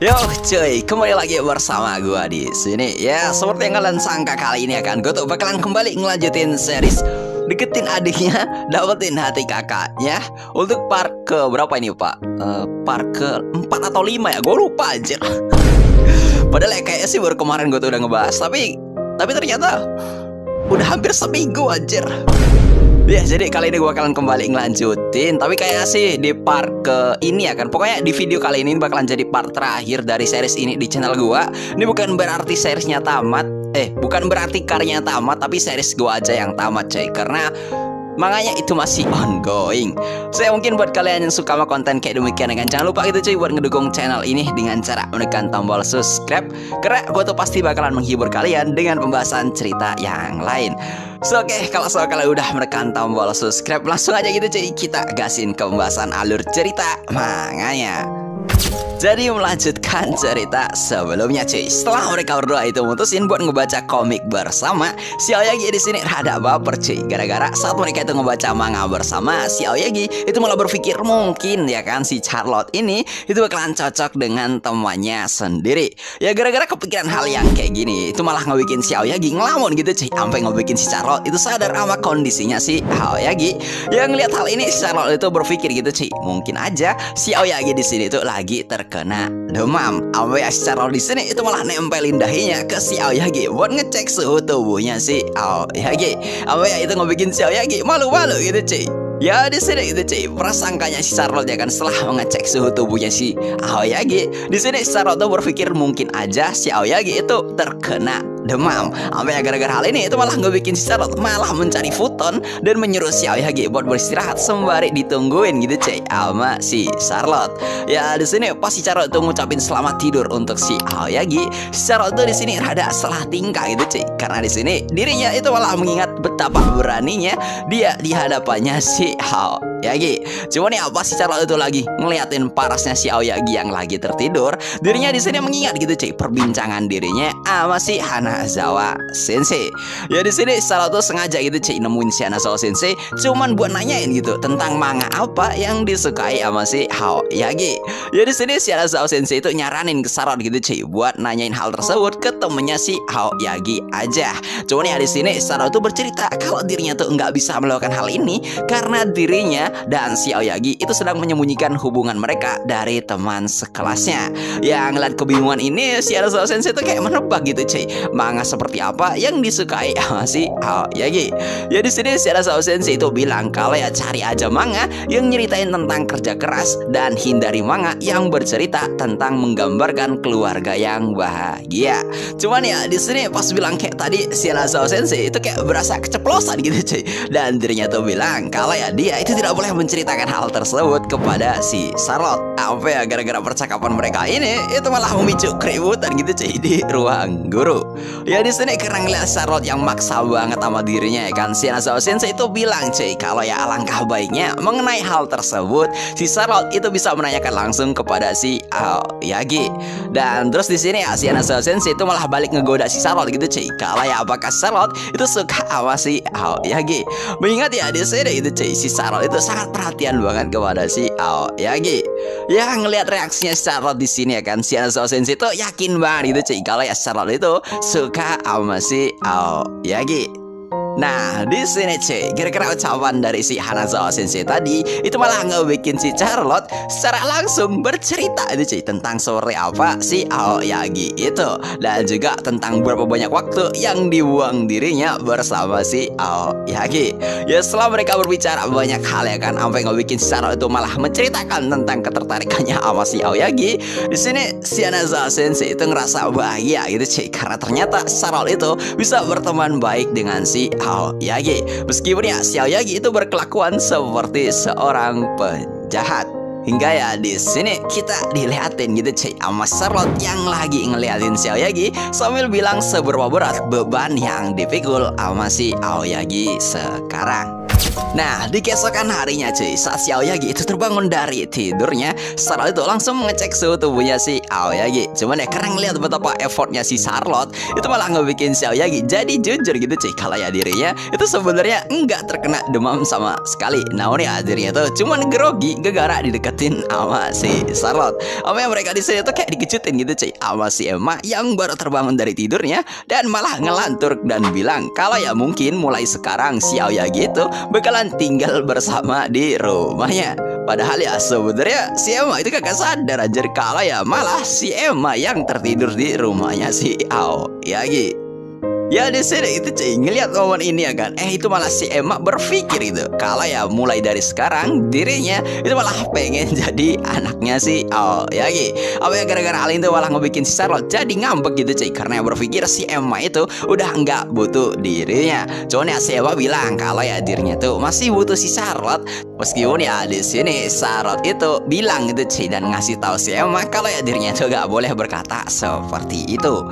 Yo cuy, kembali lagi bersama gua di sini. Ya seperti yang kalian sangka kali ini akan gua tuh bakalan kembali ngelanjutin series Deketin Adiknya Dapetin Hati Kakaknya untuk part ke berapa ini pak? Part ke 4 atau 5 ya, gue lupa aja. Padahal ya kayaknya sih baru kemarin gue tuh udah ngebahas, tapi ternyata udah hampir seminggu anjir. Ya jadi kali ini gue bakalan kembali ngelanjutin, tapi kayaknya sih di part ke ini ya kan. Pokoknya di video kali ini bakalan jadi part terakhir dari series ini di channel gue. Ini bukan berarti seriesnya tamat, bukan berarti karyanya tamat, tapi series gue aja yang tamat cuy, karena manganya itu masih ongoing. Saya mungkin buat kalian yang suka sama konten kayak demikian kan, jangan lupa gitu cuy buat ngedukung channel ini dengan cara menekan tombol subscribe, karena gue tuh pasti bakalan menghibur kalian dengan pembahasan cerita yang lain. So oke, kalau soal kalian udah menekan tombol subscribe, langsung aja gitu cuy kita gasin ke pembahasan alur cerita manganya. Jadi melanjutkan cerita sebelumnya cuy, setelah mereka berdua itu mutusin buat ngebaca komik bersama, si Aoyagi di sini rada baper cuy, gara-gara saat mereka itu ngebaca manga bersama, si Aoyagi itu malah berpikir mungkin ya kan si Charlotte ini itu bakalan cocok dengan temannya sendiri. Ya gara-gara kepikiran hal yang kayak gini, itu malah ngebikin si Aoyagi ngelamun gitu cuy, sampai ngebikin si Charlotte itu sadar sama kondisinya si Aoyagi. Yang ngeliat hal ini si Charlotte itu berpikir gitu cuy, mungkin aja si Aoyagi di sini tuh lagi terkena demam. Sampai si Charlotte di sini itu malah nempelin dahinya ke si Aoyagi buat ngecek suhu tubuhnya si Aoyagi. Sampai itu ngebikin si Aoyagi malu-malu gitu cuy. Ya di sini gitu cuy, prasangkanya si Charlotte ya kan, setelah mengecek suhu tubuhnya si Aoyagi, di sini si Charlotte tuh berpikir mungkin aja si Aoyagi itu terkena demam. Sampai gara-gara hal ini itu malah ngebikin si Charlotte malah mencari futon dan menyuruh si Aoyagi buat beristirahat sembari ditungguin gitu cuy sama si Charlotte. Ya di sini pas si Charlotte tuh ngucapin selamat tidur untuk si Aoyagi, si Charlotte tuh di sini rada salah tingkah gitu cuy, karena di sini dirinya itu malah mengingat betapa beraninya dia di hadapannya si Aoyagi. Cuman ya pas si Charlotte itu lagi ngeliatin parasnya si Aoyagi yang lagi tertidur, dirinya di sini mengingat gitu cuy perbincangan dirinya sama si Hanazawa Sensei. Ya di sini Charlotte tuh sengaja gitu cuy nemuin si Hanazawa Sensei cuman buat nanyain gitu tentang manga apa yang disukai sama si Aoyagi. Ya di sini si Hanazawa Sensei itu nyaranin ke Charlotte gitu cuy buat nanyain hal tersebut ke temennya si Aoyagi aja. Cuman ya di sini Charlotte tuh bercerita kalau dirinya tuh nggak bisa melakukan hal ini karena dirinya tidurnya dan si Aoyagi itu sedang menyembunyikan hubungan mereka dari teman sekelasnya. Yang ngeliat kebingungan ini, si Hanazawa Sensei itu kayak menebak gitu cuy, manga seperti apa yang disukai sama si Aoyagi. Ya di sini si Hanazawa Sensei itu bilang kalau ya cari aja manga yang nyeritain tentang kerja keras dan hindari manga yang bercerita tentang menggambarkan keluarga yang bahagia. Cuman ya di sini pas bilang kayak tadi, si Hanazawa Sensei itu kayak berasa keceplosan gitu cuy, dan dirinya tuh bilang kalau ya dia itu tidak boleh menceritakan hal tersebut kepada si Charlotte. Apa ya, gara-gara percakapan mereka ini itu malah memicu keributan gitu cuy di ruang guru. Ya di sini karena ngeliat Charlotte yang maksa banget sama dirinya ya kan, si Hanazawa Sensei itu bilang cuy kalau ya alangkah baiknya mengenai hal tersebut si Charlotte itu bisa menanyakan langsung kepada si Aoyagi. Dan terus di sini ya si Hanazawa Sensei itu malah balik ngegoda si Charlotte gitu cuy, kalau ya apakah Charlotte itu suka sama si Aoyagi. Mengingat ya di sini itu cuy, si Charlotte itu sangat perhatian banget kepada si Aoyagi. Ya ngelihat reaksinya Charlotte di sini ya kan, si Hanazawa Sensei itu yakin banget gitu cuy kalau ya Charlotte itu suka sama si Aoyagi. Nah, di sini cuy, kira-kira ucapan dari si Hanazawa Sensei tadi itu malah ngebikin si Charlotte secara langsung bercerita itu cuy tentang seperti apa si Aoyagi itu, dan juga tentang berapa banyak waktu yang dibuang dirinya bersama si Aoyagi. Ya setelah mereka berbicara banyak hal ya kan, sampai ngebikin si Charlotte itu malah menceritakan tentang ketertarikannya sama si Aoyagi. Di sini si Hanazawa Sensei itu ngerasa bahagia gitu cuy, karena ternyata Charlotte itu bisa berteman baik dengan si Aoyagi. Meskipun ya si Aoyagi itu berkelakuan seperti seorang penjahat. Hingga ya di sini kita dilihatin gitu cuy sama Charlotte yang lagi ngeliatin si Aoyagi sambil bilang seberapa berat beban yang dipikul sama si Aoyagi sekarang. Nah, di keesokan harinya cuy, saat si Aoyagi itu terbangun dari tidurnya, Charlotte itu langsung mengecek suhu tubuhnya si Aoyagi. Cuman ya karena ngeliat betapa effortnya si Charlotte, itu malah ngebikin si Aoyagi jadi jujur gitu cuy kalau ya dirinya itu sebenarnya enggak terkena demam sama sekali. Namun ya dirinya tuh cuman grogi gara-gara dideketin sama si Charlotte. Apa yang mereka di sini tuh kayak dikejutin gitu cuy sama si Emma yang baru terbangun dari tidurnya dan malah ngelantur dan bilang kalau ya mungkin mulai sekarang si Aoyagi itu bakalan tinggal bersama di rumahnya. Padahal ya sebenarnya si Emma itu kagak sadar aja kalau ya malah si Emma yang tertidur di rumahnya si Aoyagi. Ya di sini itu cuy ngeliat momen ini ya kan, itu malah si Emma berpikir itu kalau ya mulai dari sekarang dirinya itu malah pengen jadi anaknya si Aoyagi. Apa ya gara-gara hal itu malah ngebikin si Charlotte jadi ngambek gitu cuy, karena berpikir si Emma itu udah nggak butuh dirinya. Cuman ya si Emma bilang kalau ya dirinya tuh masih butuh si Charlotte. Meskipun ya di sini Charlotte itu bilang gitu cuy dan ngasih tahu si Emma kalau ya dirinya tuh gak boleh berkata seperti itu.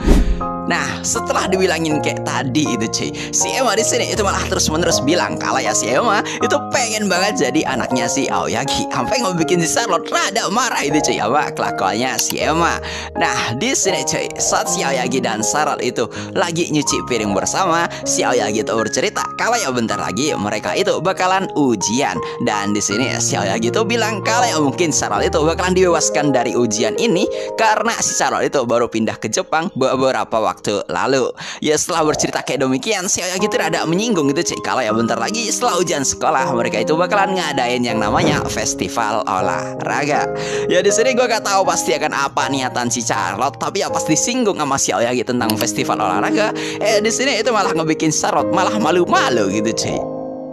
Nah, setelah dibilangin kayak tadi itu cuy, si Emma di sini itu malah terus-menerus bilang kalau ya si Emma itu pengen banget jadi anaknya si Aoyagi, sampai ngebikin si Charlotte rada marah itu cuy sama kelakuannya si Emma. Nah, di sini cuy, saat si Aoyagi dan Charlotte itu lagi nyuci piring bersama, si Aoyagi itu bercerita kalau ya bentar lagi mereka itu bakalan ujian. Dan di sini si Aoyagi itu bilang kalau ya mungkin Charlotte itu bakalan dibebaskan dari ujian ini karena si Charlotte itu baru pindah ke Jepang beberapa waktu lalu. Ya setelah bercerita kayak demikian, si Aoyagi itu rada menyinggung gitu cuy kalau ya bentar lagi setelah ujian sekolah mereka itu bakalan ngadain yang namanya festival olahraga. Ya di sini gue gak tahu pasti akan apa niatan si Charlotte, tapi ya pas disinggung sama si Aoyagi tentang festival olahraga, di sini itu malah ngebikin Charlotte malah malu-malu gitu cuy.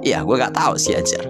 Iya gue gak tahu sih aja.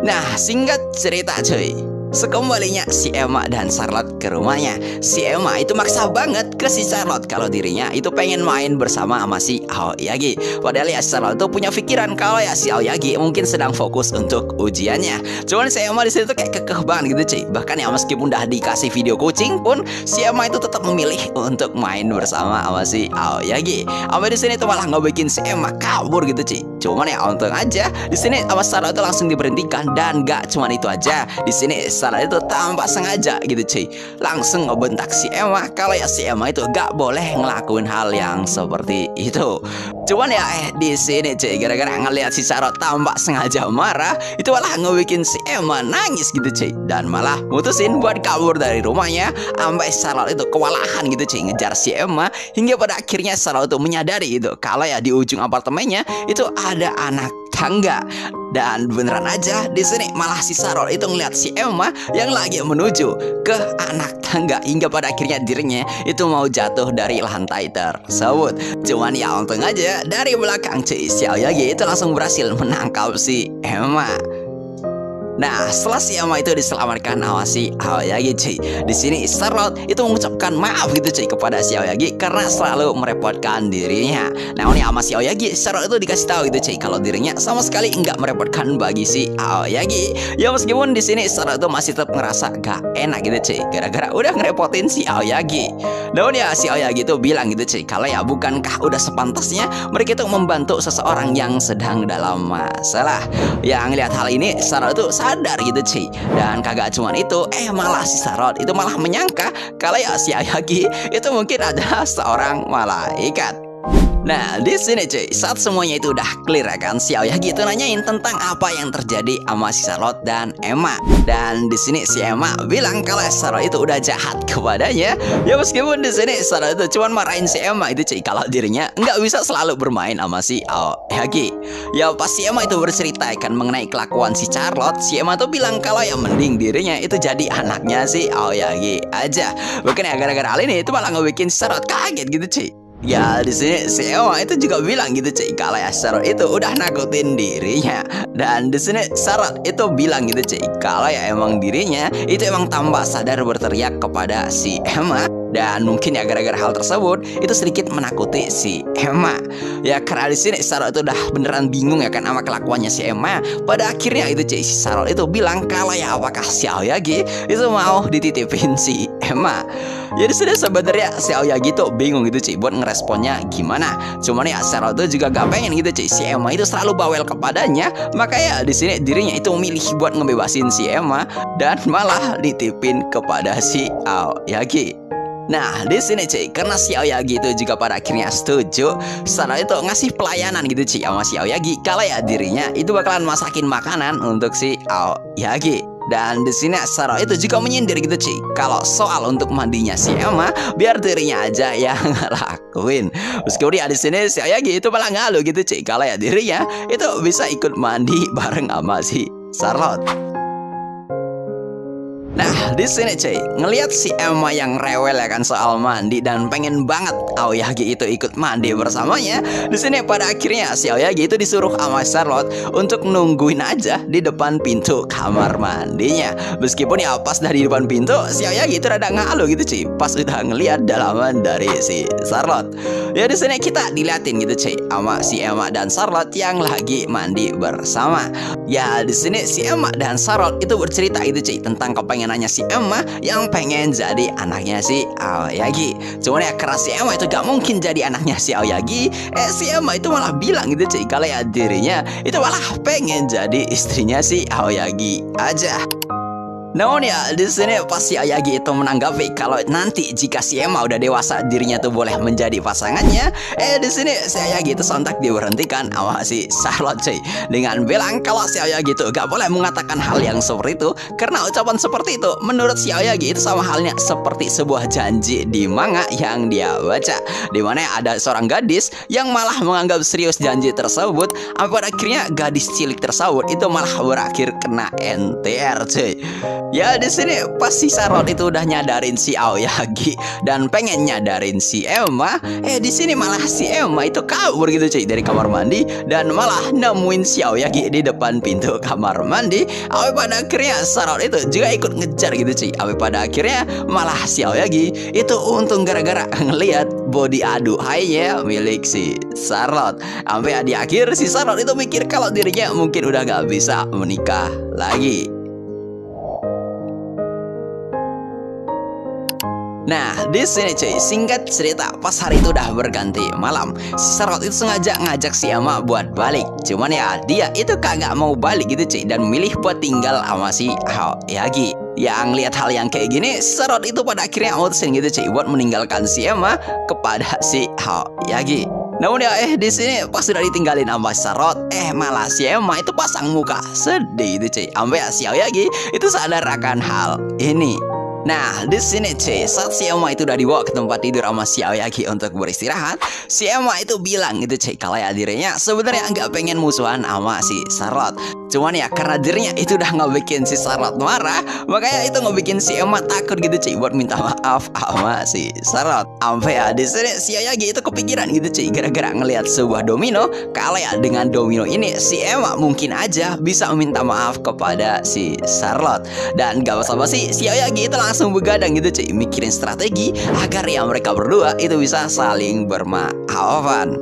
Nah, singkat cerita cuy, sekembalinya si Emma dan Charlotte ke rumahnya, si Emma itu maksa banget ke si Charlotte kalau dirinya itu pengen main bersama sama si Aoyagi. Padahal ya Charlotte tuh punya pikiran kalau ya si Aoyagi mungkin sedang fokus untuk ujiannya. Cuman si Emma di situ tuh kayak kekeh banget gitu cuy. Bahkan ya meskipun udah dikasih video kucing pun si Emma itu tetap memilih untuk main bersama sama si Aoyagi. Sampai di sini tuh malah ngebikin si Emma kabur gitu cuy. Cuman ya untung aja di sini sama Charlotte itu langsung diberhentikan, dan gak cuman itu aja. Di sini Charlotte itu tanpa sengaja gitu cuy langsung ngebentak si Emma kalau ya si Emma itu gak boleh ngelakuin hal yang seperti itu. Cuman ya di sini cuy gara-gara ngelihat si Charlotte tanpa sengaja marah, itu malah ngebikin si Emma nangis gitu cuy, dan malah mutusin buat kabur dari rumahnya. Sampai Charlotte itu kewalahan gitu cuy ngejar si Emma, hingga pada akhirnya Charlotte itu menyadari itu kalau ya di ujung apartemennya itu ada anak tangga. Dan beneran aja di sini malah si Charlotte itu ngeliat si Emma yang lagi menuju ke anak tangga, hingga pada akhirnya dirinya itu mau jatuh dari lantai tersebut. Cuman ya untung aja dari belakang si Aoyagi itu langsung berhasil menangkap si Emma. Nah, setelah si Emma itu diselamatkan sama si Aoyagi, cuy, di sini Charlotte itu mengucapkan maaf gitu, cuy, kepada si Aoyagi karena selalu merepotkan dirinya. Namun ya sama si Aoyagi, Charlotte itu dikasih tahu gitu, cuy, kalau dirinya sama sekali nggak merepotkan bagi si Aoyagi. Ya meskipun di sini Charlotte itu masih tetap ngerasa gak enak gitu, cuy, gara-gara udah ngerepotin si Aoyagi. Namun ya si Aoyagi itu bilang gitu, cuy, kalau ya bukankah udah sepantasnya mereka itu membantu seseorang yang sedang dalam masalah. Yang lihat hal ini, Charlotte itu sadar gitu, cuy. Dan kagak cuman itu, malah si Charlotte itu malah menyangka kalau ya si Aoyagi itu mungkin adalah seorang malaikat. Nah, di sini, cuy, saat semuanya itu udah clear ya kan, si Aoyagi itu nanyain tentang apa yang terjadi sama si Charlotte dan Emma. Dan di sini si Emma bilang kalau Charlotte itu udah jahat kepadanya. Ya meskipun di sini Charlotte itu cuma marahin si Emma itu, cuy, kalau dirinya nggak bisa selalu bermain sama si Aoyagi. Ya pas si Emma itu bercerita kan mengenai kelakuan si Charlotte, si Emma tuh bilang kalau yang mending dirinya itu jadi anaknya si Aoyagi aja. Bukan ya gara-gara hal ini itu malah ngebikin Charlotte kaget gitu, cuy. Ya di sini si Emma itu juga bilang gitu, cuy, kalau ya Charlotte itu udah nakutin dirinya. Dan di sini Charlotte itu bilang gitu, cuy, kalau ya emang dirinya itu emang tambah sadar berteriak kepada si Emma. Dan mungkin ya gara-gara hal tersebut itu sedikit menakuti si Emma. Ya karena di sini Charlotte itu udah beneran bingung ya kan sama kelakuannya si Emma. Pada akhirnya itu, cuy, si Charlotte itu bilang kalau ya apakah si Aoyagi itu mau dititipin si Emma. Ya di sini sebenarnya si Aoyagi tuh bingung gitu, cuy, buat ngeresponnya gimana. Cuman ya Charlotte tuh juga gak pengen gitu, cuy, si Emma itu selalu bawel kepadanya. Makanya di sini dirinya itu memilih buat ngebebasin si Emma dan malah ditipin kepada si Aoyagi. Nah di sini, cuy, karena si Aoyagi itu juga pada akhirnya setuju, Charlotte itu ngasih pelayanan gitu, cuy, sama si Aoyagi kalau ya dirinya itu bakalan masakin makanan untuk si Aoyagi. Dan di sini Charlotte itu juga menyindir gitu, cuy, kalau soal untuk mandinya si Emma biar dirinya aja yang ngelakuin. Meskipun ya di sini si Aoyagi itu malah ngalu gitu, cuy, kalau ya dirinya itu bisa ikut mandi bareng sama si Charlotte. Nah, di sini, cuy, ngelihat si Emma yang rewel ya kan soal mandi dan pengen banget Aoyagi itu ikut mandi bersamanya. Di sini pada akhirnya si Aoyagi itu disuruh sama Charlotte untuk nungguin aja di depan pintu kamar mandinya. Meskipun ya pas dari depan pintu si Aoyagi itu rada ngalu gitu, cuy, pas udah ngelihat dalaman dari si Charlotte. Ya di sini kita diliatin gitu, cuy, sama si Emma dan Charlotte yang lagi mandi bersama. Ya di sini si Emma dan Charlotte itu bercerita gitu, cuy, tentang kepengenannya si Emma yang pengen jadi anaknya si Aoyagi. Cuman ya karena si Emma itu gak mungkin jadi anaknya si Aoyagi, si Emma itu malah bilang gitu, cuy, kalau ya dirinya itu malah pengen jadi istrinya si Aoyagi aja. Namun ya di sini pas si Aoyagi itu menanggapi kalau nanti jika si Emma udah dewasa dirinya tuh boleh menjadi pasangannya. Di sini si Aoyagi itu sontak diberhentikan sama si Charlotte, cuy, dengan bilang kalau si Aoyagi itu gak boleh mengatakan hal yang seperti itu karena ucapan seperti itu menurut si Aoyagi itu sama halnya seperti sebuah janji di manga yang dia baca, dimana ada seorang gadis yang malah menganggap serius janji tersebut. Pada akhirnya gadis cilik tersebut itu malah berakhir kena NTR, cuy. Ya di sini pas si Charlotte itu udah nyadarin si Aoyagi dan pengen nyadarin si Emma, di sini malah si Emma itu kabur gitu, cuy, dari kamar mandi dan malah nemuin si Aoyagi di depan pintu kamar mandi. Pada akhirnya Charlotte itu juga ikut ngejar gitu, cuy. Pada akhirnya malah si Aoyagi itu untung gara-gara ngelihat body aduhainya milik si Charlotte. Sampai di akhir si Charlotte itu mikir kalau dirinya mungkin udah gak bisa menikah lagi. Nah, di sini, cuy, singkat cerita, pas hari itu udah berganti malam, si Charlotte itu sengaja ngajak si Emma buat balik. Cuman ya dia itu kagak mau balik gitu, cuy, dan milih buat tinggal sama si Aoyagi. Yang lihat hal yang kayak gini, si Charlotte itu pada akhirnya mutusin gitu, cuy, buat meninggalkan si Emma kepada si Aoyagi. Namun ya di sini pas sudah ditinggalin sama Charlotte, malah si Emma itu pasang muka sedih gitu, cuy. Sampai si Aoyagi itu sadar akan hal ini. Nah, di sini cuy, saat si Emma itu udah dibawa ke tempat tidur sama si Aoyagi untuk beristirahat, si Emma itu bilang gitu cuy, kalau ya dirinya sebenarnya nggak pengen musuhan sama si Charlotte. Cuman ya karena dirinya itu udah ngebikin si Charlotte marah, makanya itu ngebikin si Emma takut gitu cuy buat minta maaf sama si Charlotte. Sampai ya di sini si Aoyagi itu kepikiran gitu cuy, gara-gara ngelihat sebuah domino, kalau ya dengan domino ini si Emma mungkin aja bisa minta maaf kepada si Charlotte. Dan gak basa-basi si Aoyagi itu langsung begadang gitu cuy, mikirin strategi agar ya mereka berdua itu bisa saling bermaafan.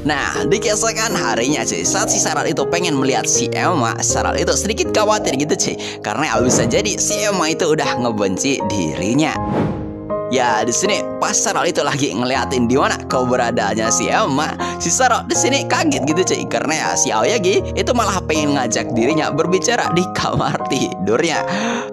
Nah, di keesokan harinya cuy, saat si Charlotte itu pengen melihat si Emma, Charlotte itu sedikit khawatir gitu cuy, karena bisa jadi si Emma itu udah ngebenci dirinya. Ya, di sini pas Charlotte itu lagi ngeliatin di mana keberadaannya si Emma, si Charlotte di sini kaget gitu cuy, karena ya si Aoyagi itu malah pengen ngajak dirinya berbicara di kamar tidurnya.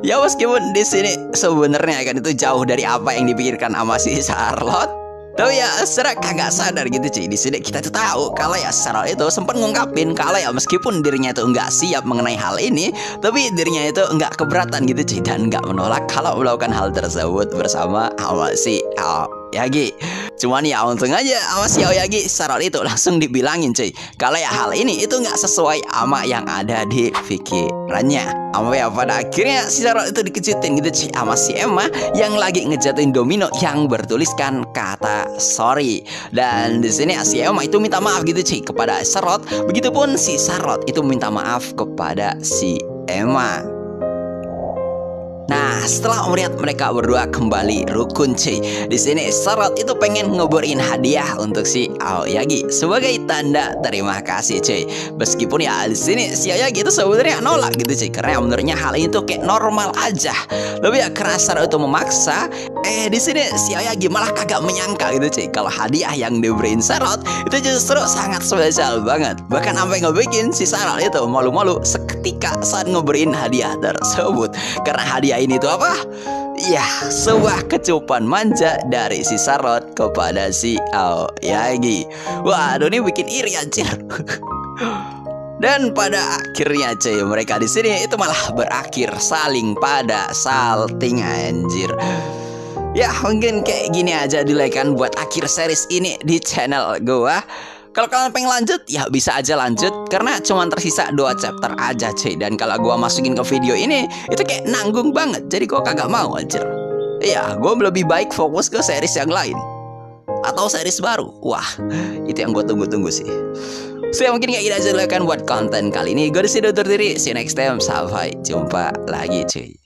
Ya meskipun di sini sebenarnya kan itu jauh dari apa yang dipikirkan sama si Charlotte. Tapi ya secara kagak sadar gitu cuy, di sini kita tuh tahu kalau ya Charlotte itu sempat ngungkapin kalau ya meskipun dirinya itu nggak siap mengenai hal ini, tapi dirinya itu nggak keberatan gitu cuy, dan nggak menolak kalau melakukan hal tersebut bersama sama si Aoyagi. Cuman ya untung aja sama si Aoyagi, Charlotte itu langsung dibilangin cuy, kalau ya hal ini itu nggak sesuai sama yang ada di pikirannya. Sampai ya pada akhirnya si Charlotte itu dikejutin gitu cuy sama si Emma yang lagi ngejatuhin domino yang bertuliskan kata sorry. Dan di sini si Emma itu minta maaf gitu cuy kepada Charlotte, begitupun si Charlotte itu minta maaf kepada si Emma. Nah, setelah melihat mereka berdua kembali rukun cuy, di sini Charlotte itu pengen ngeberiin hadiah untuk si Aoyagi sebagai tanda terima kasih cuy. Meskipun ya di sini si Aoyagi itu sebenarnya nolak gitu cuy, karena menurutnya hal ini tuh kayak normal aja. Tapi ya karena Charlotte itu memaksa, di sini si Aoyagi malah kagak menyangka gitu cuy kalau hadiah yang diberiin Charlotte itu justru sangat spesial banget. Bahkan sampai ngebikin si Charlotte itu malu-malu seketika saat ngeberiin hadiah tersebut. Karena hadiah ini tuh apa? Ya, sebuah kecupan manja dari si Charlotte kepada si Aoyagi. Waduh, ini bikin iri anjir. Dan pada akhirnya cuy, mereka di sini itu malah berakhir saling pada salting anjir. Ya mungkin kayak gini aja dulu kan buat akhir series ini di channel gua. Kalau kalian pengen lanjut, ya bisa aja lanjut, karena cuma tersisa 2 chapter aja cuy. Dan kalau gua masukin ke video ini, itu kayak nanggung banget, jadi gua kagak mau anjir. Iya, gua lebih baik fokus ke series yang lain atau series baru. Wah, itu yang gua tunggu-tunggu sih. So ya mungkin kayak gini aja dulu kan buat konten kali ini. Gue disini undur diri, see you next time, sampai jumpa lagi cuy.